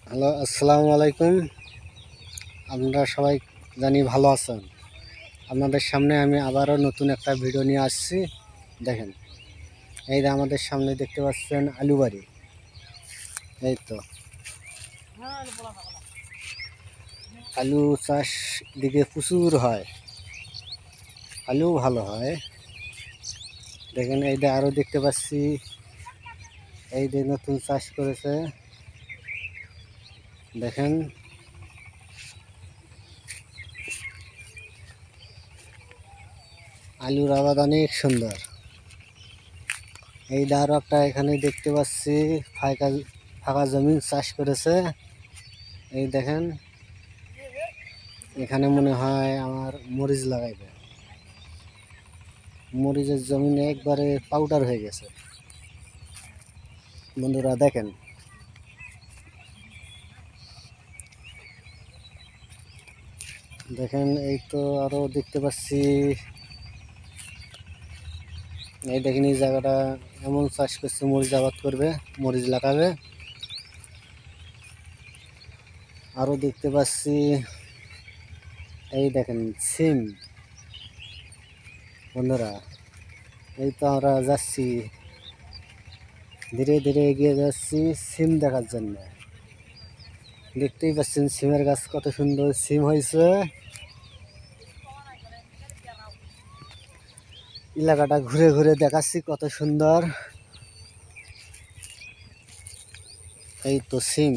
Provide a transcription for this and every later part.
Hello, আসসালামু আলাইকুম। আপনারা সবাই জানি ভালো আছেন। আপনাদের সামনে আমি আবারও নতুন একটা ভিডিও নিয়ে আসছি। দেখেন, এই যে আমাদের সামনে দেখতে পাচ্ছেন আলু বাড়ি। এই তো আলু চাষ দিকে প্রচুর হয়, আলু ভালো হয়। দেখেন, এই যে আরও দেখতে পাচ্ছি, এই যে নতুন চাষ করেছে। দেখেন, আলুর আবাদ অনেক সুন্দর। এই যে আরও একটা এখানে দেখতে পাচ্ছি ফাঁকা ফাঁকা জমি চাষ করেছে। এই দেখেন, এখানে মনে হয় আমার মরিচ লাগাইবে। মরিচের জমিন একবারে পাউডার হয়ে গেছে। বন্ধুরা দেখেন, দেখেন এই তো আরো দেখতে পাচ্ছি। এই দেখেন, এই জায়গাটা এমন চাষ করছে, মরিচ আবাদ করবে, মরিচ লাগাবে। আরো দেখতে পাচ্ছি, এই দেখেন সিম। বন্ধুরা, এই তো আমরা যাচ্ছি, ধীরে ধীরে এগিয়ে যাচ্ছি সিম দেখার জন্য। দেখতেই পাচ্ছেন সিমের গাছ কত সুন্দর সিম হয়েছে। এলাকাটা ঘুরে ঘুরে দেখাচ্ছি কত সুন্দর। এই তো সিম।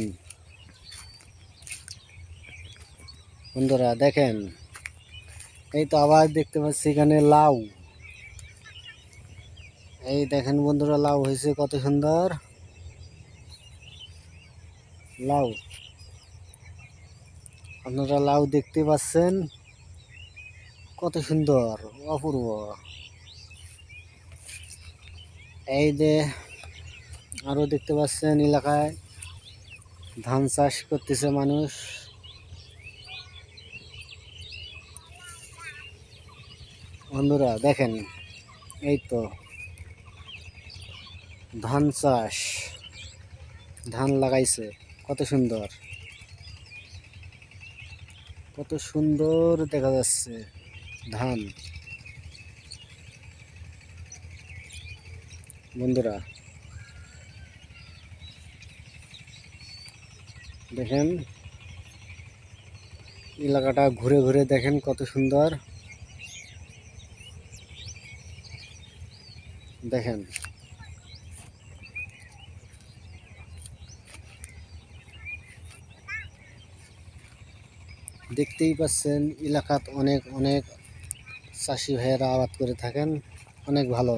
বন্ধুরা দেখেন, এই তো আবার দেখতে পাচ্ছি এখানে লাউ। এই দেখেন বন্ধুরা, লাউ হয়েছে কত সুন্দর লাউ। আপনারা লাউ দেখতে পাচ্ছেন কত সুন্দর, অপূর্ব। এই যে আরো দেখতে পাচ্ছেন এলাকায় ধান চাষ করতেছে মানুষ। বন্ধুরা দেখেন, এই তো ধান চাষ, ধান লাগাইছে কত সুন্দর, কত সুন্দর দেখা যাচ্ছে ধান। বন্ধুরা দেখেন, এলাকাটা ঘুরে ঘুরে দেখেন কত সুন্দর। দেখেন, দেখতেই পাচ্ছেন এলাকাত অনেক অনেক চাষি ভাইয়েরা আবাদ করে থাকেন, অনেক ভালো।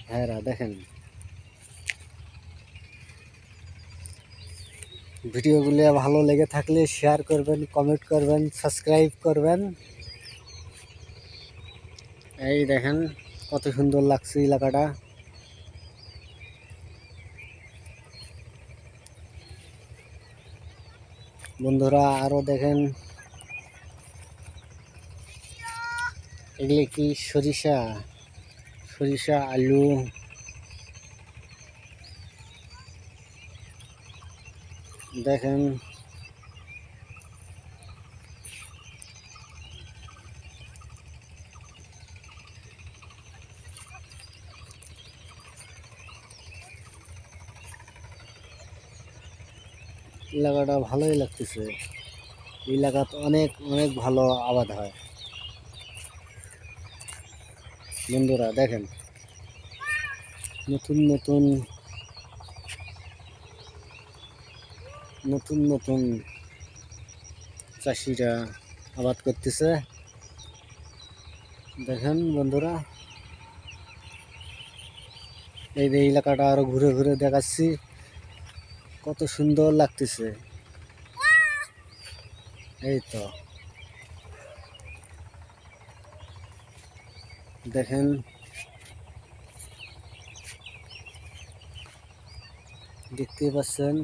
ভাইয়েরা দেখেন, ভিডিওগুলো ভালো লেগে থাকলে শেয়ার করবেন, কমেন্ট করবেন, সাবস্ক্রাইব করবেন। এই দেখেন কত সুন্দর লাগছে এলাকাটা। বন্ধুরা আরো দেখেন, এগুলি কি সরিষা, সরিষা আলু। দেখেন, এলাকাটা ভালোই লাগতেছে। এলাকাত অনেক অনেক ভালো আবাদ হয়। বন্ধুরা দেখেন, নতুন নতুন নতুন নতুন চাষিরা আবাদ করতেছে। দেখেন বন্ধুরা, এই যে এলাকাটা আরো ঘুরে ঘুরে দেখাচ্ছি, কত সুন্দর লাগতেছে। এই তো দেখেন, দেখতে পাচ্ছেন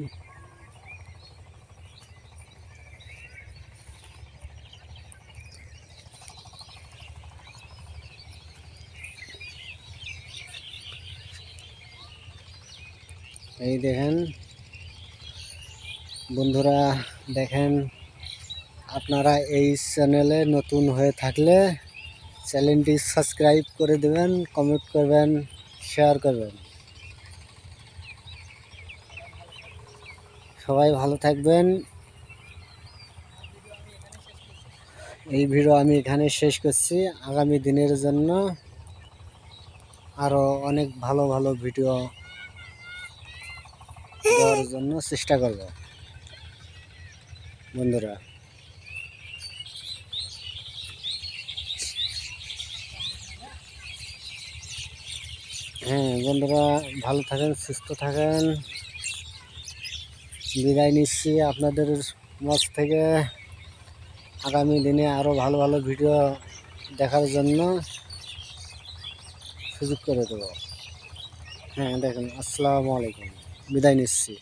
এই দেখেন বন্ধুরা, দেখেন আপনারা এই চ্যানেলে নতুন হয়ে থাকলে চ্যানেলটি সাবস্ক্রাইব করে দেবেন, কমেন্ট করবেন, শেয়ার করবেন। সবাই ভালো থাকবেন। এই ভিডিও আমি এখানে শেষ করছি। আগামী দিনের জন্য আরও অনেক ভালো ভালো ভিডিও দেওয়ার জন্য চেষ্টা করব বন্ধুরা। হ্যাঁ বন্ধুরা, ভালো থাকেন, সুস্থ থাকেন। বিদায় নিচ্ছি আপনাদের মাঝ থেকে। আগামী দিনে আরও ভালো ভালো ভিডিও দেখার জন্য সুযোগ করে দেব। হ্যাঁ দেখেন, আসসালামু আলাইকুম, বিদায় নিচ্ছি।